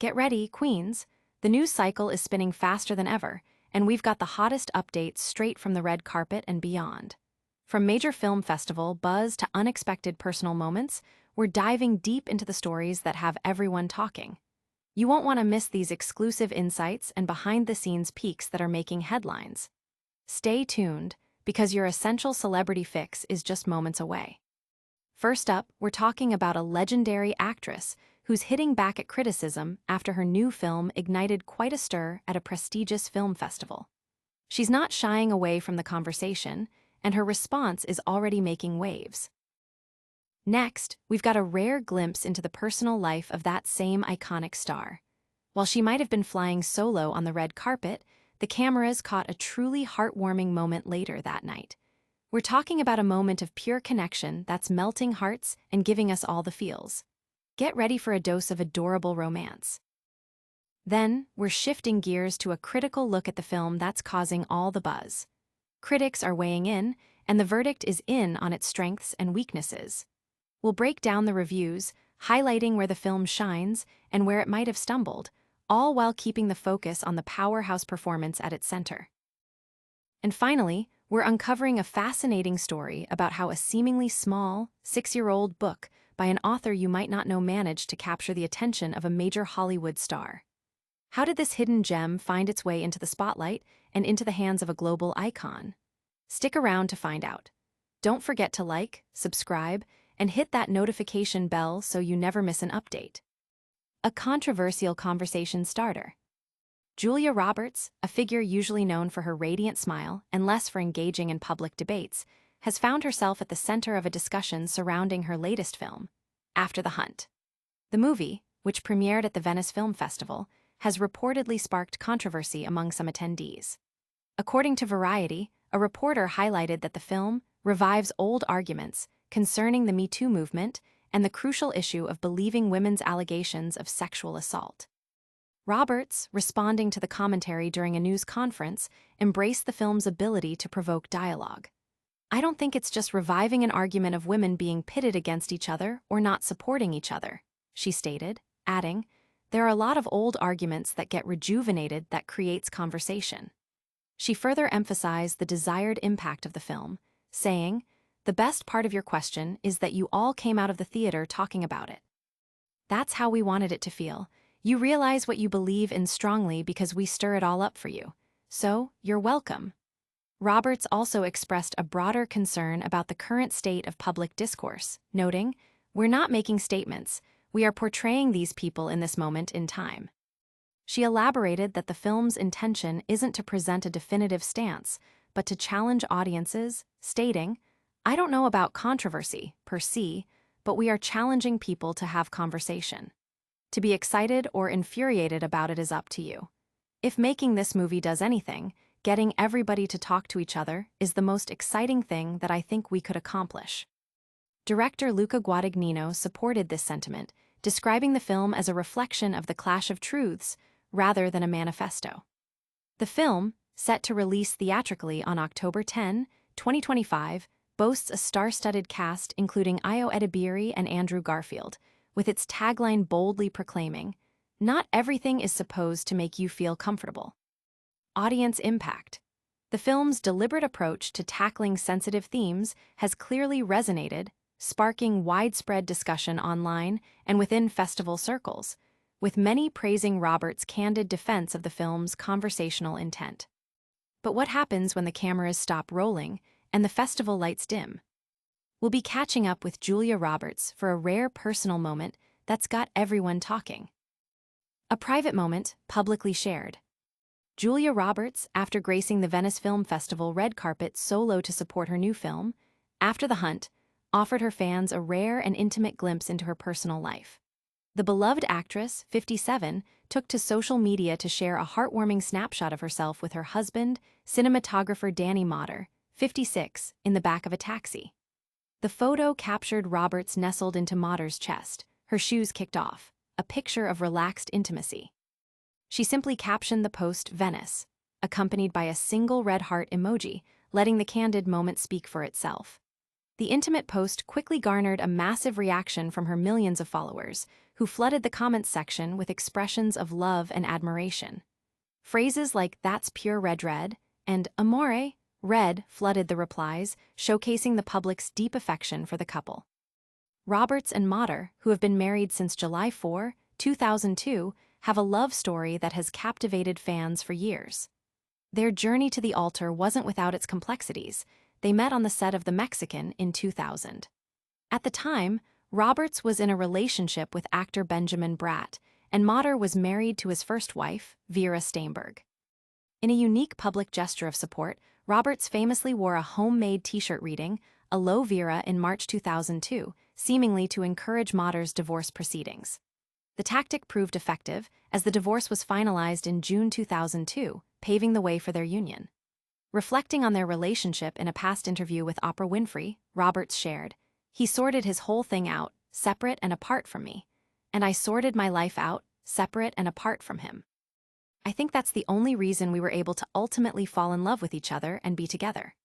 Get ready, Queens. The news cycle is spinning faster than ever, and we've got the hottest updates straight from the red carpet and beyond. From major film festival buzz to unexpected personal moments, we're diving deep into the stories that have everyone talking. You won't want to miss these exclusive insights and behind-the-scenes peeks that are making headlines. Stay tuned, because your essential celebrity fix is just moments away. First up, we're talking about a legendary actress who's hitting back at criticism after her new film ignited quite a stir at a prestigious film festival. She's not shying away from the conversation, and her response is already making waves. Next, we've got a rare glimpse into the personal life of that same iconic star. While she might have been flying solo on the red carpet, the cameras caught a truly heartwarming moment later that night. We're talking about a moment of pure connection that's melting hearts and giving us all the feels. Get ready for a dose of adorable romance. Then, we're shifting gears to a critical look at the film that's causing all the buzz. Critics are weighing in, and the verdict is in on its strengths and weaknesses. We'll break down the reviews, highlighting where the film shines and where it might have stumbled, all while keeping the focus on the powerhouse performance at its center. And finally, we're uncovering a fascinating story about how a seemingly small, 6-year-old book by an author you might not know managed to capture the attention of a major Hollywood star. How did this hidden gem find its way into the spotlight and into the hands of a global icon? Stick around to find out. Don't forget to like, subscribe, and hit that notification bell so you never miss an update. A controversial conversation starter. Julia Roberts, a figure usually known for her radiant smile and less for engaging in public debates, has found herself at the center of a discussion surrounding her latest film, After the Hunt. The movie, which premiered at the Venice Film Festival, has reportedly sparked controversy among some attendees. According to Variety, a reporter highlighted that the film revives old arguments concerning the Me Too movement and the crucial issue of believing women's allegations of sexual assault. Roberts, responding to the commentary during a news conference, embraced the film's ability to provoke dialogue. "I don't think it's just reviving an argument of women being pitted against each other or not supporting each other," she stated, adding, "There are a lot of old arguments that get rejuvenated that creates conversation." She further emphasized the desired impact of the film, saying, "The best part of your question is that you all came out of the theater talking about it. That's how we wanted it to feel. You realize what you believe in strongly because we stir it all up for you. So, you're welcome." Roberts also expressed a broader concern about the current state of public discourse, noting, "We're not making statements, we are portraying these people in this moment in time." She elaborated that the film's intention isn't to present a definitive stance, but to challenge audiences, stating, "I don't know about controversy, per se, but we are challenging people to have conversation. To be excited or infuriated about it is up to you. If making this movie does anything, getting everybody to talk to each other is the most exciting thing that I think we could accomplish." Director Luca Guadagnino supported this sentiment, describing the film as a reflection of the clash of truths rather than a manifesto. The film, set to release theatrically on October 10, 2025, boasts a star-studded cast including Io Edebiri and Andrew Garfield, with its tagline boldly proclaiming, "Not everything is supposed to make you feel comfortable." Audience impact. The film's deliberate approach to tackling sensitive themes has clearly resonated, sparking widespread discussion online and within festival circles, with many praising Roberts' candid defense of the film's conversational intent. But what happens when the cameras stop rolling and the festival lights dim? We'll be catching up with Julia Roberts for a rare personal moment that's got everyone talking. A private moment, publicly shared. Julia Roberts, after gracing the Venice Film Festival red carpet solo to support her new film, After the Hunt, offered her fans a rare and intimate glimpse into her personal life. The beloved actress, 57, took to social media to share a heartwarming snapshot of herself with her husband, cinematographer Danny Motter, 56, in the back of a taxi. The photo captured Roberts nestled into Motter's chest, her shoes kicked off, a picture of relaxed intimacy. She simply captioned the post Venice, accompanied by a single red heart emoji, letting the candid moment speak for itself. The intimate post quickly garnered a massive reaction from her millions of followers, who flooded the comments section with expressions of love and admiration. Phrases like "that's pure red" and "amore" red flooded the replies, showcasing the public's deep affection for the couple. Roberts and Motter, who have been married since July 4, 2002, have a love story that has captivated fans for years. Their journey to the altar wasn't without its complexities. They met on the set of The Mexican in 2000. At the time, Roberts was in a relationship with actor Benjamin Bratt, and Motter was married to his first wife, Vera Steinberg. In a unique public gesture of support, Roberts famously wore a homemade t-shirt reading, "Alo Vera," in March 2002, seemingly to encourage Motter's divorce proceedings. The tactic proved effective, as the divorce was finalized in June 2002, paving the way for their union. Reflecting on their relationship in a past interview with Oprah Winfrey, Roberts shared, "He sorted his whole thing out, separate and apart from me. And I sorted my life out, separate and apart from him. I think that's the only reason we were able to ultimately fall in love with each other and be together."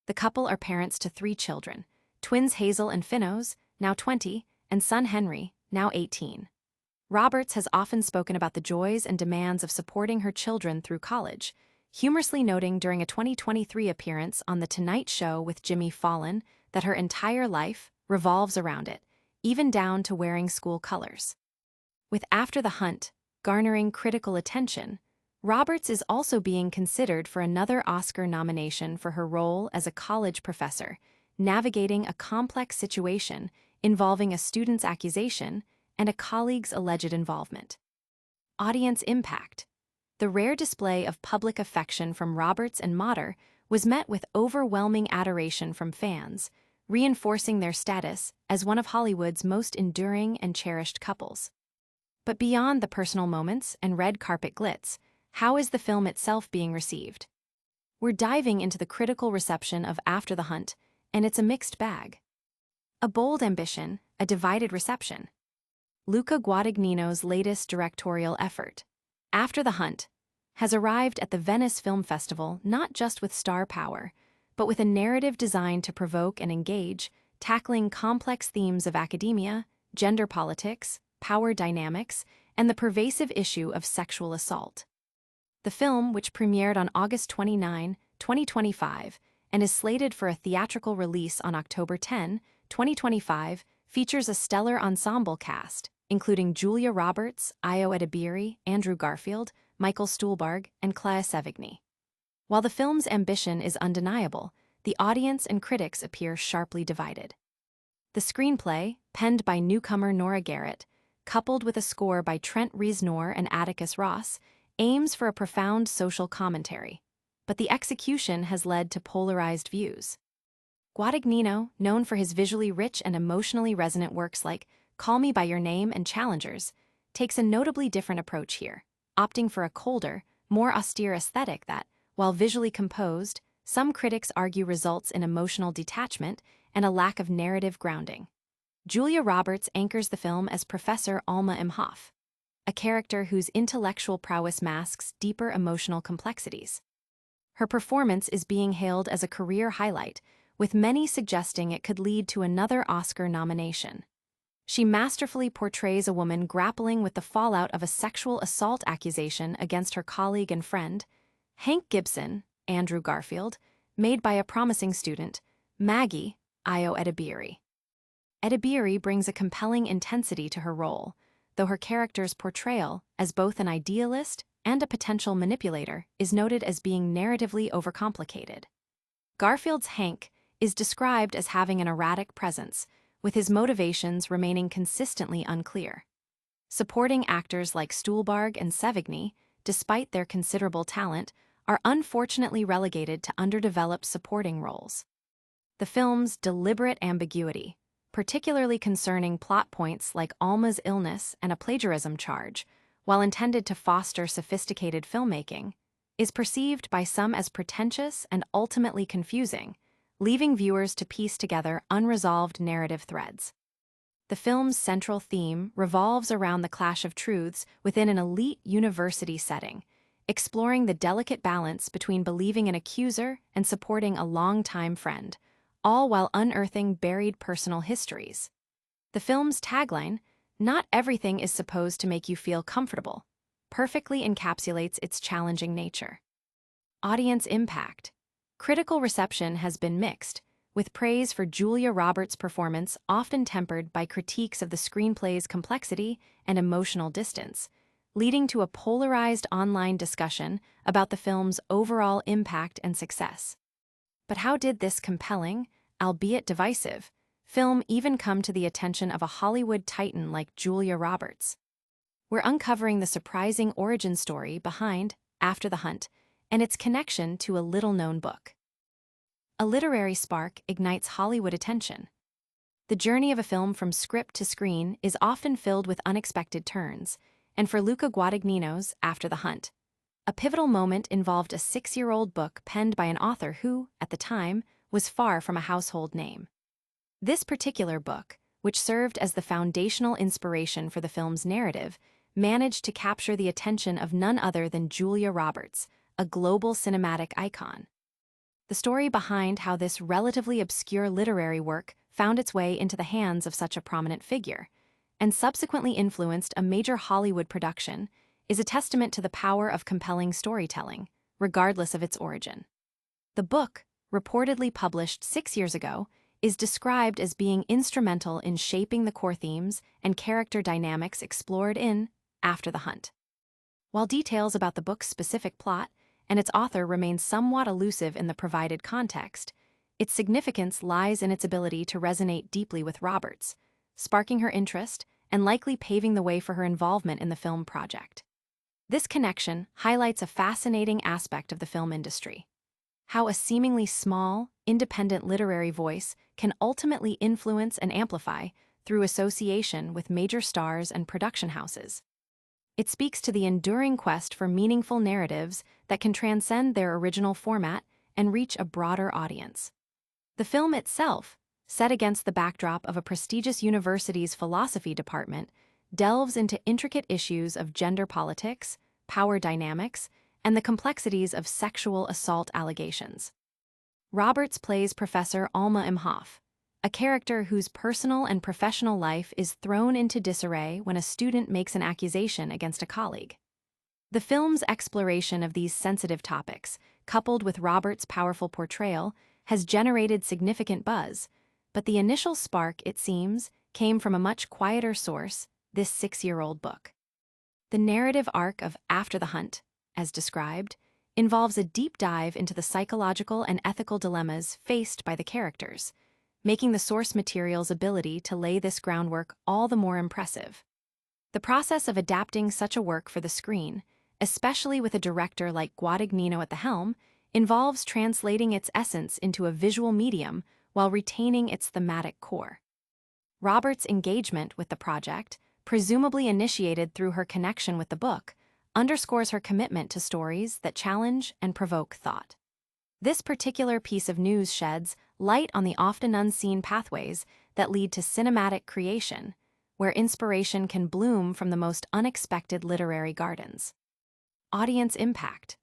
The couple are parents to 3 children, twins Hazel and Finnos, now 20, and son Henry, now 18. Roberts has often spoken about the joys and demands of supporting her children through college, humorously noting during a 2023 appearance on The Tonight Show with Jimmy Fallon that her entire life revolves around it, even down to wearing school colors. With After the Hunt garnering critical attention, Roberts is also being considered for another Oscar nomination for her role as a college professor, navigating a complex situation involving a student's accusation and a colleague's alleged involvement. Audience impact. The rare display of public affection from Roberts and Motter was met with overwhelming adoration from fans, reinforcing their status as one of Hollywood's most enduring and cherished couples. But beyond the personal moments and red carpet glitz, how is the film itself being received? We're diving into the critical reception of After the Hunt, and it's a mixed bag. A bold ambition, a divided reception. Luca Guadagnino's latest directorial effort, After the Hunt, has arrived at the Venice Film Festival not just with star power, but with a narrative designed to provoke and engage, tackling complex themes of academia, gender politics, power dynamics, and the pervasive issue of sexual assault. The film, which premiered on August 29, 2025, and is slated for a theatrical release on October 10, 2025, features a stellar ensemble cast, including Julia Roberts, Io Edebiri, Andrew Garfield, Michael Stuhlbarg, and Clea Sevigny. While the film's ambition is undeniable, the audience and critics appear sharply divided. The screenplay, penned by newcomer Nora Garrett, coupled with a score by Trent Reznor and Atticus Ross, aims for a profound social commentary, but the execution has led to polarized views. Guadagnino, known for his visually rich and emotionally resonant works like Call Me by Your Name and Challengers, takes a notably different approach here, opting for a colder, more austere aesthetic that, while visually composed, some critics argue results in emotional detachment and a lack of narrative grounding. Julia Roberts anchors the film as Professor Alma Imhoff, a character whose intellectual prowess masks deeper emotional complexities. Her performance is being hailed as a career highlight, with many suggesting it could lead to another Oscar nomination. She masterfully portrays a woman grappling with the fallout of a sexual assault accusation against her colleague and friend, Hank Gibson, Andrew Garfield, made by a promising student, Maggie, Io Edebiri. Edebiri brings a compelling intensity to her role, though her character's portrayal, as both an idealist and a potential manipulator, is noted as being narratively overcomplicated. Garfield's Hank is described as having an erratic presence, with his motivations remaining consistently unclear. Supporting actors like Stuhlbarg and Sevigny, despite their considerable talent, are unfortunately relegated to underdeveloped supporting roles. The film's deliberate ambiguity, particularly concerning plot points like Alma's illness and a plagiarism charge, while intended to foster sophisticated filmmaking, is perceived by some as pretentious and ultimately confusing, leaving viewers to piece together unresolved narrative threads. The film's central theme revolves around the clash of truths within an elite university setting, exploring the delicate balance between believing an accuser and supporting a longtime friend, all while unearthing buried personal histories. The film's tagline, Not everything is supposed to make you feel comfortable, perfectly encapsulates its challenging nature. Audience impact. Critical reception has been mixed, with praise for Julia Roberts' performance often tempered by critiques of the screenplay's complexity and emotional distance, leading to a polarized online discussion about the film's overall impact and success. But how did this compelling, albeit divisive, film even come to the attention of a Hollywood titan like Julia Roberts? We're uncovering the surprising origin story behind After the Hunt and its connection to a little-known book. A literary spark ignites Hollywood attention. The journey of a film from script to screen is often filled with unexpected turns, and for Luca Guadagnino's After the Hunt, a pivotal moment involved a 6-year-old book penned by an author who, at the time, was far from a household name. This particular book, which served as the foundational inspiration for the film's narrative, managed to capture the attention of none other than Julia Roberts, a global cinematic icon. The story behind how this relatively obscure literary work found its way into the hands of such a prominent figure, and subsequently influenced a major Hollywood production, is a testament to the power of compelling storytelling, regardless of its origin. The book, reportedly published 6 years ago, is described as being instrumental in shaping the core themes and character dynamics explored in After the Hunt. While details about the book's specific plot and its author remain somewhat elusive in the provided context, its significance lies in its ability to resonate deeply with Roberts, sparking her interest and likely paving the way for her involvement in the film project. This connection highlights a fascinating aspect of the film industry: how a seemingly small, independent literary voice can ultimately influence and amplify through association with major stars and production houses. It speaks to the enduring quest for meaningful narratives that can transcend their original format and reach a broader audience. The film itself, set against the backdrop of a prestigious university's philosophy department, delves into intricate issues of gender politics, power dynamics, and the complexities of sexual assault allegations. Roberts plays Professor Alma Imhoff, a character whose personal and professional life is thrown into disarray when a student makes an accusation against a colleague. The film's exploration of these sensitive topics, coupled with Roberts' powerful portrayal, has generated significant buzz, but the initial spark, it seems, came from a much quieter source: this 6-year-old book. The narrative arc of After the Hunt, as described, involves a deep dive into the psychological and ethical dilemmas faced by the characters, making the source material's ability to lay this groundwork all the more impressive. The process of adapting such a work for the screen, especially with a director like Guadagnino at the helm, involves translating its essence into a visual medium while retaining its thematic core. Roberts' engagement with the project, presumably initiated through her connection with the book, underscores her commitment to stories that challenge and provoke thought. This particular piece of news sheds light on the often unseen pathways that lead to cinematic creation, where inspiration can bloom from the most unexpected literary gardens. Audience impact.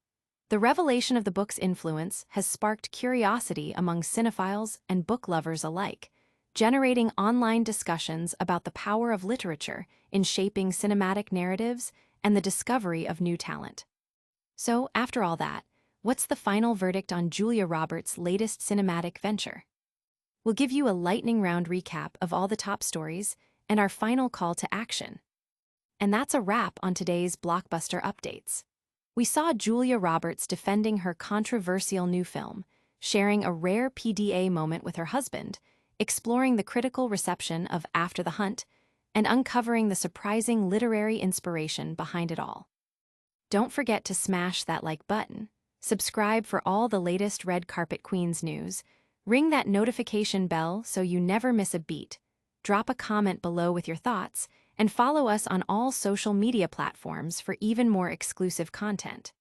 The revelation of the book's influence has sparked curiosity among cinephiles and book lovers alike, generating online discussions about the power of literature in shaping cinematic narratives and the discovery of new talent. So, after all that, what's the final verdict on Julia Roberts' latest cinematic venture? We'll give you a lightning round recap of all the top stories and our final call to action. And that's a wrap on today's blockbuster updates. We saw Julia Roberts defending her controversial new film, sharing a rare PDA moment with her husband, exploring the critical reception of After the Hunt, and uncovering the surprising literary inspiration behind it all. Don't forget to smash that like button, subscribe for all the latest Red Carpet Queens news, ring that notification bell so you never miss a beat, drop a comment below with your thoughts, and follow us on all social media platforms for even more exclusive content.